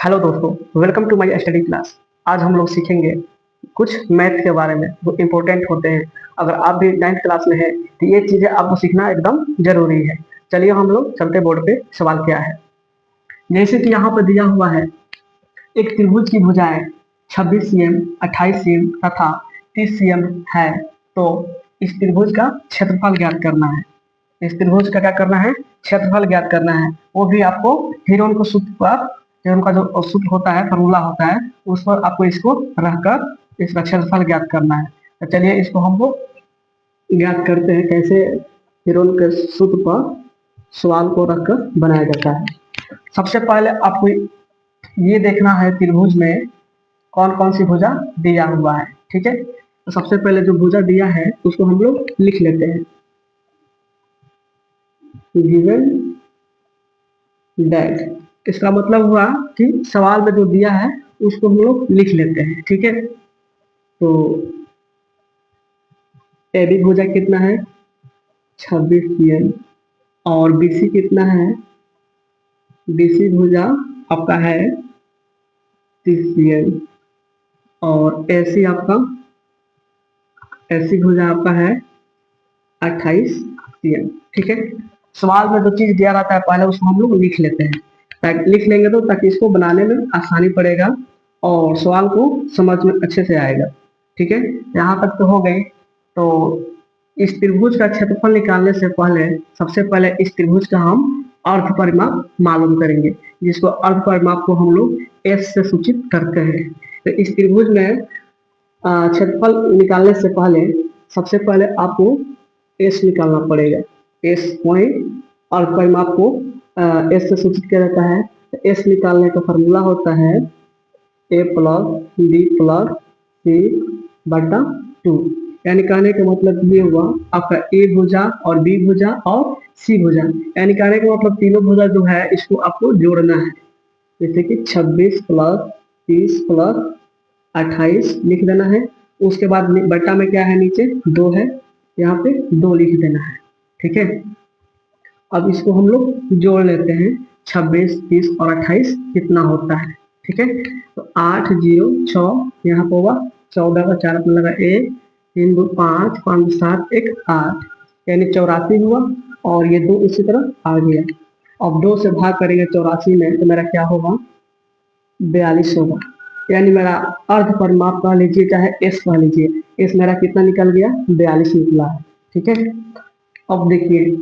Hello दोस्तों, welcome to my study class. आज हम लोग सीखेंगे कुछ मैथ के बारे में जो इम्पोर्टेंट होते हैं। अगर आप भी 9th क्लास में हैं तो ये चीज़ें आपको सीखना एकदम जरूरी है। चलिए हम लोग चलते बोर्ड पे। सवाल क्या है, जैसे कि यहाँ पर दिया हुआ है एक त्रिभुज की भुजाएं 26 cm, 28 cm तथा 30 cm है, तो इस त्रिभुज का क्षेत्रफल ज्ञात करना है। इस त्रिभुज का क्या करना है, क्षेत्रफल ज्ञात करना है। वो भी आपको हेरोन को सूत्र पर, हेरोन का जो सूत्र होता है, फॉर्मूला होता है, उस पर आपको इसको रखकर इसका क्षेत्रफल ज्ञात करना है। तो चलिए इसको हम लोग ज्ञात करते हैं कैसे हेरोन के सूत्र पर सवाल को रखकर बनाया जाता है। सबसे पहले आपको ये देखना है त्रिभुज में कौन कौन सी भुजा दिया हुआ है। ठीक है, तो सबसे पहले जो भुजा दिया है उसको हम लोग लिख लेते हैं। गिवन दैट, इसका मतलब हुआ कि सवाल में जो दिया है उसको हम लोग लिख लेते हैं। ठीक है, तो ए बी भुजा कितना है 26 cm और बीसी कितना है, बीसी भुजा आपका है 30 cm और एसी आपका, एसी भुजा आपका है 28 cm। ठीक है, सवाल में जो चीज दिया रहता है पहले उसको हम लोग लिख लेते हैं, ताकि लिख लेंगे तो ताकि इसको बनाने में आसानी पड़ेगा और सवाल को समझ में अच्छे से आएगा। ठीक है, यहाँ तक तो हो गई। तो इस त्रिभुज का क्षेत्रफल निकालने से पहले सबसे पहले इस त्रिभुज का हम अर्ध परिमाप मालूम करेंगे, जिसको अर्ध परिमाप को हम लोग एस से सूचित करते हैं। तो इस त्रिभुज में क्षेत्रफल निकालने से पहले सबसे पहले आपको एस निकालना पड़ेगा। एस पॉइंट अर्ध परिमाप को एस से सूचित किया जाता है। तो एस निकालने का फॉर्मूला होता है ए प्लस बी प्लस सी बटा 2। यानी कहने का मतलब ये हुआ आपका ए भुजा और बी भुजा और सी भुजा, यानी कहने का मतलब तीनों भुजा जो है इसको आपको जोड़ना है। जैसे कि 26 प्लस 30 प्लस 28 लिख देना है। उसके बाद बटा में क्या है, नीचे 2 है, यहाँ पे 2 लिख देना है। ठीक है, अब इसको हम लोग जोड़ लेते हैं। 26, 30 और 28 कितना होता है। ठीक है, तो 8 0 6 यहाँ पर होगा 14 का 4 अपना लगा 1 3 2 5 5 2 7 1 8, यानी 84 हुआ और ये 2 इसी तरह आ गया। अब 2 से भाग करेंगे 84 में तो मेरा क्या होगा 42 होगा। यानी मेरा अर्ध परिमाप कह लीजिए चाहे एस कह लीजिए, एस मेरा कितना निकल गया 42 निकला है। ठीक है, अब देखिए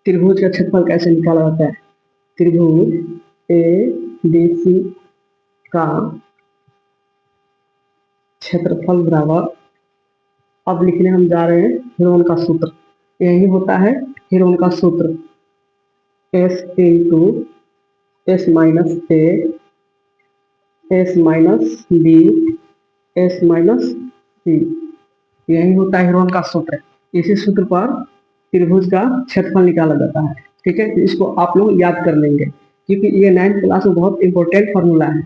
त्रिभुज का क्षेत्रफल कैसे निकाला जाता है। त्रिभुज ए बी सी का क्षेत्रफल बराबर, अब लिखने हम जा रहे हैं हेरोन का सूत्र। यही होता है हेरोन का सूत्र, S into S minus A S minus B S minus C, यही होता है हेरोन का सूत्र। इसी सूत्र पर त्रिभुज का क्षेत्रफल निकाला जाता है। ठीक है, तो इसको आप लोग याद कर लेंगे क्योंकि ये 9th क्लास में बहुत इंपॉर्टेंट फार्मूला है।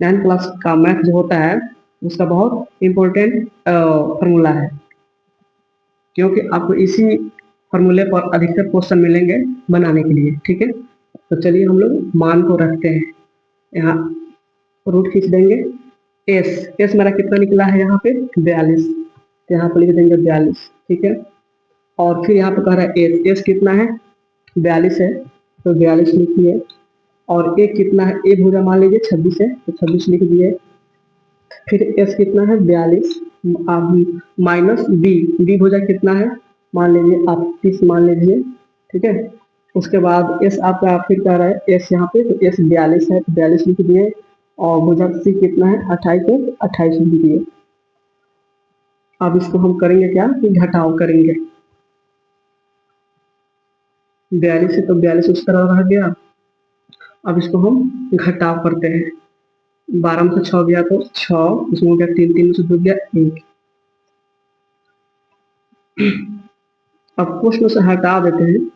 9th क्लास का मैथ जो होता है उसका बहुत इंपॉर्टेंट फार्मूला है, क्योंकि आपको इसी फार्मूले पर अधिकतर क्वेश्चन मिलेंगे बनाने के लिए। ठीक है, तो चलिए हम लोग मान को रखते हैं, यहाँ रूट खींच देंगे। एस, एस मेरा कितना निकला है यहाँ पे 42, तो यहाँ पर लिख देंगे 42। ठीक है, और फिर यहाँ पे कह रहा है एस, एस कितना है 42 है, तो 42 लिखिए। और ए कितना है, ए भुजा मान लीजिए 26 है, तो 26 लिख दिए। फिर एस कितना है 42 माइनस बी, बी भुजा कितना है मान लीजिए आप 30 मान लीजिए। ठीक है, उसके बाद एस आपका फिर कह रहा है एस यहाँ पे, तो एस 42 है तो 42 लिख दिए। और भुजा सी कितना है 28 है, 28 लिख दिए। अब इसको हम करेंगे क्या कि घटाव करेंगे, 42 से तो 42 उस तरह रह गया। अब इसको हम घटाव करते हैं, 12 में से 6 गया तो 6, इसमें हो गया 3 3 में से 2 गया 1। अब कुछ में से हटा देते हैं,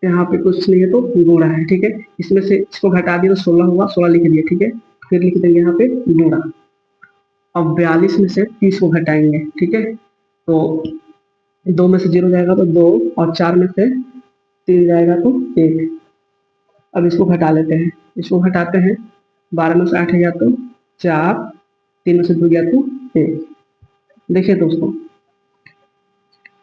यहाँ पे कुछ नहीं है तो गुणा है। ठीक है, इसमें से इसको घटा दिया तो 16 हुआ, 16 लिख दिया। ठीक है, फिर लिख देंगे यहाँ पे गुणा। अब 42 में से 30 को घटाएंगे। ठीक है, तो 2 में से 0 जाएगा तो 2 और 4 में से 3 जाएगा तो 1। अब इसको घटा लेते हैं, इसको घटाते हैं, 12 में से 8 गया तो 4, 3 में से 2 गया तो 1। देखिए दोस्तों,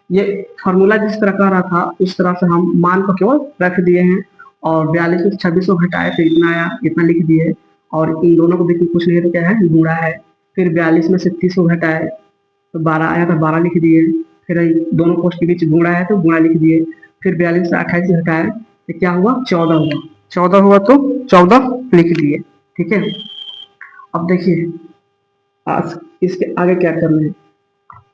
ये फॉर्मूला जिस तरह का रहा था उस तरह से हम मान को केवल रख दिए हैं, और 42 में 26 को घटाए तो इतना आया, इतना लिख दिए, और इन दोनों को देखिए कुछ नहीं तो क्या है, गुणा है। फिर 42 में से 30 को घटाए तो 12 आया तो 12 लिख दिए, फिर दोनों कोष्ठ के बीच गुणा है तो गुणा लिख दिए, फिर 42 से 28 घटाए तो क्या हुआ, 14 हुआ, 14 हुआ तो 14 लिख दिए। ठीक है, अब देखिए आज इसके आगे क्या करना है।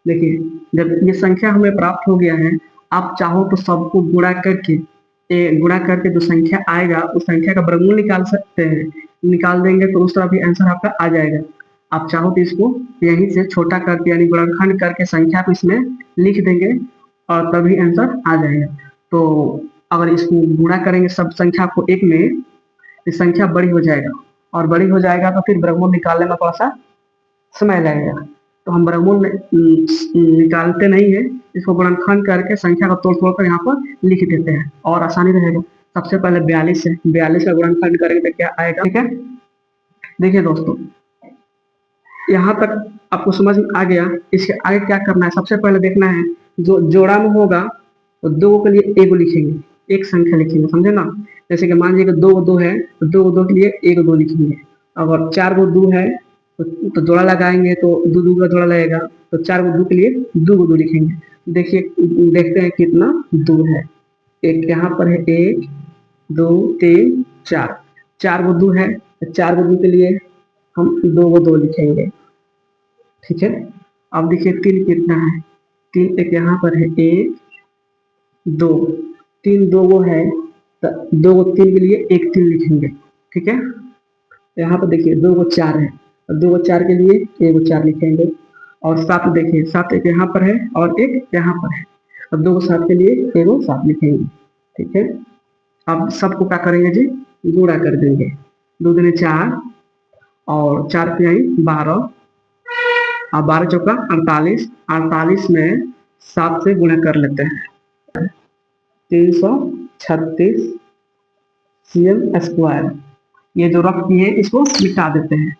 देखिए, जब ये संख्या हमें प्राप्त हो गया है, आप चाहो तो सबको गुणा करके जो संख्या आएगा उस संख्या का वर्गमूल निकाल सकते हैं, निकाल देंगे तो उस तरह भी आंसर आपका आ जाएगा। आप चाहो तो इसको यहीं से छोटा करके यानी गुणनखंड करके संख्या को इसमें लिख देंगे और तभी आंसर आ जाएगा। तो अगर इसको गुणा करेंगे सब संख्या को एक में, इस संख्या बड़ी हो जाएगा, और बड़ी हो जाएगा तो फिर वर्गमूल निकालने में थोड़ा सा समय लगेगा, तो हम वर्गमूल निकालते नहीं है, इसको गुणनखंड करके संख्या को तोड़ कर यहाँ पर लिख देते हैं और आसानी रहेगा। सबसे पहले 42 है, 42 का गुणनखंड करेंगे तो क्या आएगा। ठीक है, देखिए दोस्तों, यहाँ तक आपको समझ में आ गया। इसके आगे क्या करना है, सबसे पहले देखना है जो जोड़ा में होगा तो 2 के लिए 1 लिखेंगे, एक संख्या लिखेंगे, समझे ना। जैसे कि मान लीजिए 2 2 है तो 2 2 के लिए 1 2 लिखेंगे। अगर 4 2 है तो जोड़ा लगाएंगे तो 2 2 का जोड़ा लगेगा, तो 4 2 के लिए 2 2 लिखेंगे। देखिए, देखते हैं कितना 2 है। एक यहाँ पर है 1 2 3 4, 4 2 है तो 4 2 के लिए हम 2 2 लिखेंगे। ठीक है, अब देखिए 3 कितना है, 3 एक यहाँ पर है 1 2, 3 2 वो है तो 2 3 के लिए 1 3 लिखेंगे। ठीक है, यहाँ पर देखिए 2 4 है, 2 4 के लिए 1 4 लिखेंगे। और 7 देखिए, 7 एक यहाँ पर है और एक यहाँ पर है, अब 2 7 के लिए 1 7 लिखेंगे। ठीक है, अब सबको क्या करेंगे जी, गुणा कर देंगे। 2 दूनी 4 और 4 पे आई 12 और 12 चौका 48, 48 में 7 से गुणा कर लेते हैं, 336 cm स्क्वायर। ये जो रफ की है इसको मिटा देते हैं,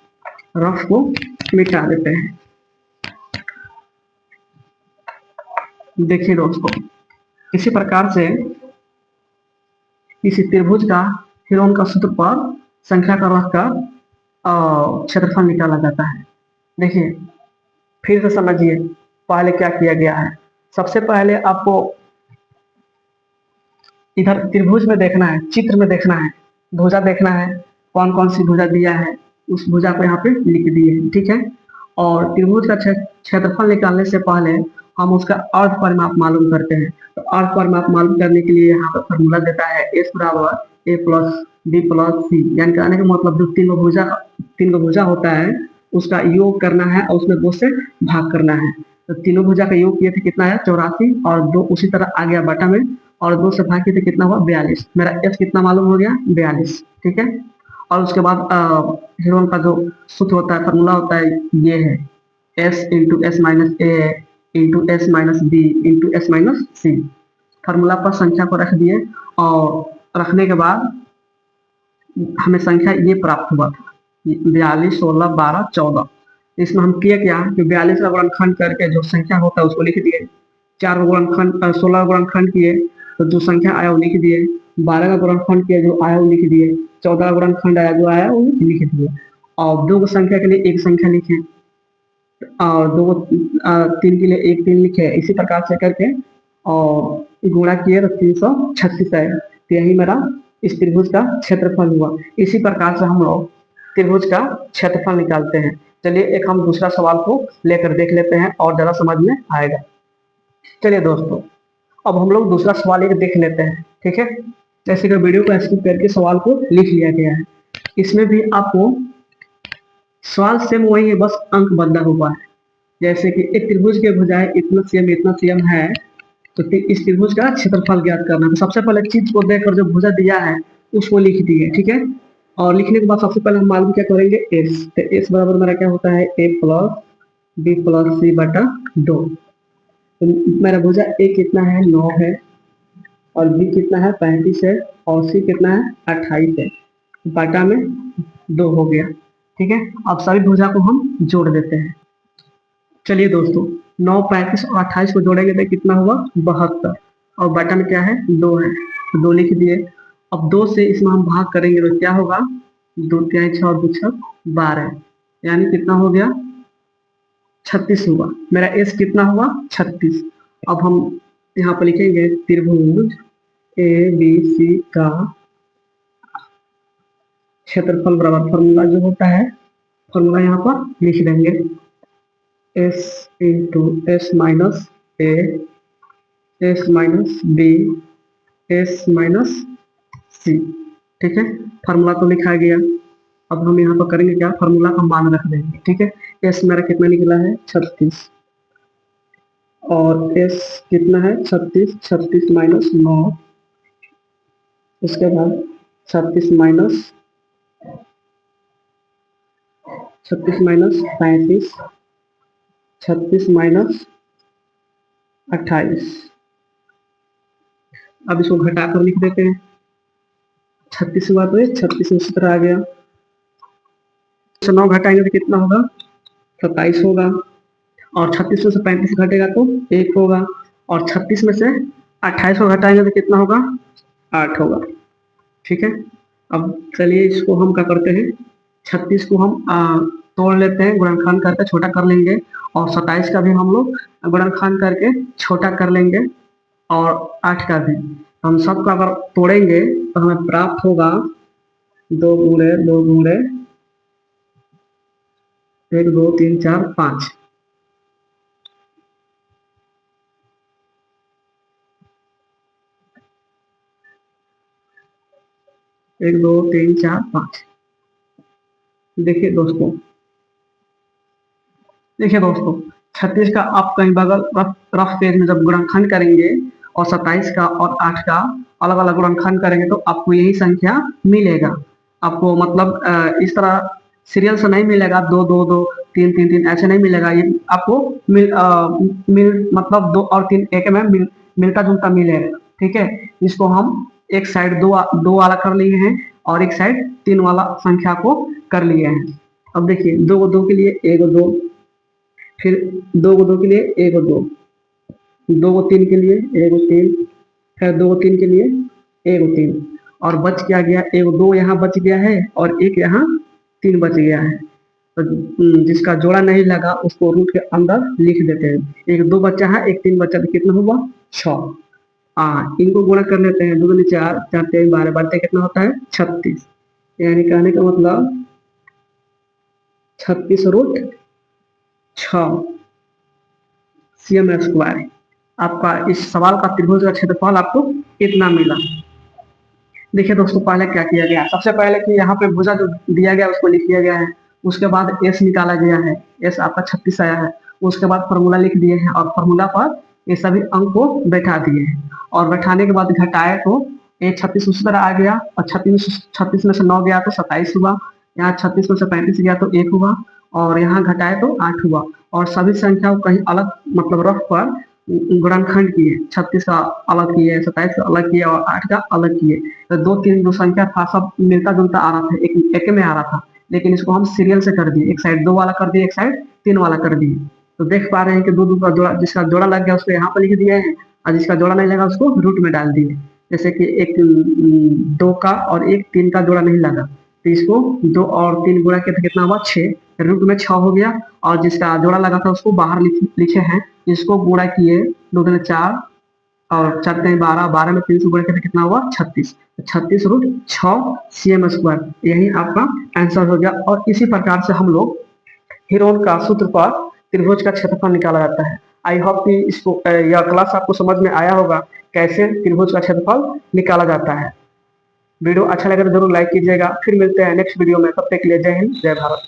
रफ को मिटा देते हैं। देखिए दोस्तों, इसी प्रकार से किसी त्रिभुज का हिरोन का सूत्र पर संख्या का रख कर क्षेत्रफल निकाला जाता है। देखिए फिर से समझिए पहले क्या किया गया है। सबसे पहले आपको इधर त्रिभुज में देखना है, चित्र में देखना है, भुजा देखना है, कौन कौन सी भुजा दिया है उस भुजा को यहाँ पे लिख दिए। ठीक है, और त्रिभुज का क्षेत्रफल निकालने से पहले हम उसका अर्ध परिमाप मालूम करते हैं। तो अर्ध परिमाप मालूम करने के लिए यहाँ पर फॉर्मूला देता है S बराबर A plus B plus C, यानी कहने का मतलब जो तीन गो भुजा होता है उसका योग करना है और उसमें 2 से भाग करना है। तो तीनों भुजा का योग किए थे कितना है 84, और 2 उसी तरह आ गया बटा में, और 2 से भाग किए थे कितना हुआ 42। मेरा S कितना मालूम हो गया 42। ठीक है, और उसके बाद हिरोन का जो सूत्र होता है, फॉर्मूला होता है, ये है S into S minus A into S minus B into S minus C. Formula पर संख्या को रख दिए और रखने के बाद हमें संख्या ये प्राप्त हुआ था 42 16 12 14। इसमें हम किए क्या कि 42 का गुणनखंड करके जो संख्या होता है उसको लिख दिए, 4 का गुणनखंड 16 का गुणनखंड किए तो जो संख्या आया वो लिख दिए, 12 का गुणनखंड किया जो आया वो लिख दिए, 14 का गुणनखंड आया जो आया वो लिख दिए, और 2 संख्या के लिए एक संख्या लिखे, और 3 के लिए एक 3 लिखे। इसी प्रकार से करके और गुणा किए तो 336 आया। तो यही मेरा इस त्रिभुज का क्षेत्रफल हुआ। इसी प्रकार से हम लोग त्रिभुज का क्षेत्रफल निकालते हैं। चलिए एक हम दूसरा सवाल को लेकर देख लेते हैं और जरा समझ में आएगा। चलिए दोस्तों, अब हम लोग दूसरा सवाल एक देख लेते हैं। ठीक है, जैसे कि वीडियो को स्किप करके सवाल को लिख लिया गया है। इसमें भी आपको सवाल सेम वही है, बस अंक बदला हुआ है। जैसे कि एक त्रिभुज के भुजाएं इतना सीएम है, तो इस त्रिभुज का क्षेत्रफल ज्ञात करना है। तो सबसे पहले चीज को देखकर जो भुजा दिया है उसको लिख दिए। ठीक है, और लिखने के बाद सबसे पहले हम मालूम क्या करेंगे S। तो S बराबर मेरा क्या होता है A plus B plus C बटा 2। तो मेरा भुजा A कितना है 9 है, और B कितना है 35 है, और C कितना है 28 है। बटा में 2 हो गया। ठीक है, अब सभी भुजा को हम जोड़ देते हैं। चलिए दोस्तों, 9, 35 और 28 को जोड़ेंगे तो कितना हुआ 72, और बटा में क्या है 2 है, तो 2 लिख दिए। अब 2 से इसमें हम भाग करेंगे तो क्या होगा, 2 तिहाई 6 और 2 छक 12, यानी कितना हो गया 36 हुआ। मेरा एस कितना हुआ 36। अब हम यहाँ पर लिखेंगे त्रिभुज ए बी सी का क्षेत्रफल बराबर, फॉर्मूला जो होता है, फॉर्मूला यहाँ पर लिख देंगे, S into S minus A, S minus B, S minus C. ठीक है, फार्मूला तो लिखा गया। अब हम यहाँ पर करेंगे क्या, फार्मूला का मान रख देंगे। ठीक है, एस मेरा कितना निकला है 36, और एस कितना है 36, 36 माइनस 9, उसके बाद 36 माइनस 35, 36 माइनस 28। अब इसको घटा कर लिख देते हैं, 36 हुआ तो 36 उसी तरह आ गया, 9 घटाएंगे तो कितना होगा 27 होगा, और 36 में से 35 घटेगा तो 1 होगा, और 36 में से 28 को घटाएंगे तो कितना होगा 8 होगा। ठीक है, अब चलिए इसको हम क्या करते हैं, 36 को हम तोड़ लेते हैं, गुणनखंड करके छोटा कर लेंगे, और 27 का भी हम लोग गुणनखंड करके छोटा कर लेंगे, और 8 का भी। हम सबका अगर तोड़ेंगे तो हमें प्राप्त होगा 2 गुणे 2 गुणे 1 2 3 4 5, 1 2 3 4 5। देखिए दोस्तों, 36 का आप कहीं बगल रफ पेज में जब गुणनखंड करेंगे, और 27 का और 8 का अलग अलग गुणनखंड करेंगे तो आपको यही संख्या मिलेगा। आपको मतलब इस तरह सीरियल से नहीं मिलेगा, 2 2 2 3 3 3 ऐसे नहीं मिलेगा। ये आपको मिल मतलब 2 और 3 एक में मिलता जुलता मिलेगा। ठीक है, इसको हम एक साइड 2 वाला कर लिए हैं, और एक साइड 3 वाला संख्या को कर लिए हैं। अब देखिए 2 को 2 के लिए 1 2, फिर 2 को 2 के लिए 1 2, 2 को 3 के लिए 1 3, फिर 2 को 3 के लिए 1 3, और बच क्या गया 1 2 यहाँ बच गया है, और एक यहाँ 3 बच गया है। तो जिसका जोड़ा नहीं लगा उसको रूट के अंदर लिख देते हैं। 1 2 बच्चा है, 1 3 बच्चा, तो कितना हुआ 6। इनको गुणा कर लेते हैं, 2 2 4, 4 3 12, बढ़ते कितना होता है 36, यानी कहने का मतलब 36 रूट 6 सीएम स्क्वायर। आपका इस सवाल का त्रिभुज का क्षेत्रफल आपको कितना मिला। देखिए दोस्तों, पहले क्या किया गया, सबसे पहले कि यहाँ पे भुजा जो दिया गया उसको लिख दिया गया है, उसके बाद एस निकाला गया है, एस आपका 36 आया है, उसके बाद फॉर्मूला लिख दिए हैं, और फॉर्मूला पर ये सभी अंक को बैठा दिए हैं, और बैठाने के बाद घटाए तो ये 36 उसी तरह आ गया, और 36 में से 9 गया तो 27 हुआ, यहाँ 36 में से 35 गया तो 1 हुआ, और यहाँ घटाए तो 8 हुआ, और सभी संख्याओं कहीं अलग मतलब रफ पर गुणनखंड किए, 36 का अलग किए, 27 का अलग किए, और 8 का अलग किए। तो 2 3 जो संख्या था सब मिलता जुलता आ रहा था, एक में आ रहा था, लेकिन इसको हम सीरियल से कर दिए, एक साइड 2 वाला कर दिए, एक साइड 3 वाला कर दिए। तो देख पा रहे हैं कि 2 2 का जोड़ा, जिसका जोड़ा लग गया उसको यहाँ पर लिख दिए हैं, और जिसका जोड़ा नहीं लगा उसको रूट में डाल दिए। जैसे कि एक 2 का और एक 3 का जोड़ा नहीं लगा, तो इसको 2 और 3 गुणा किया तो कितना हुआ 6, रूट में 6 हो गया, और जिसका जोड़ा लगा था उसको बाहर लिखे हैं, इसको गुणा किए 2 दूनी 4, और 4 3 12, 12 में 3 से गुणा किया तो कितना हुआ 36, 36 रूट 6 सीएम स्क्वायर, यही आपका आंसर हो गया। और इसी प्रकार से हम लोग हेरोन का सूत्र पर त्रिभुज का क्षेत्रफल निकाला जाता है। आई होप कि इसको यह क्लास आपको समझ में आया होगा, कैसे त्रिभुज का क्षेत्रफल निकाला जाता है। वीडियो अच्छा लगे तो जरूर लाइक कीजिएगा। फिर मिलते हैं नेक्स्ट वीडियो में, तब तक के लिए जय हिंद जय भारत।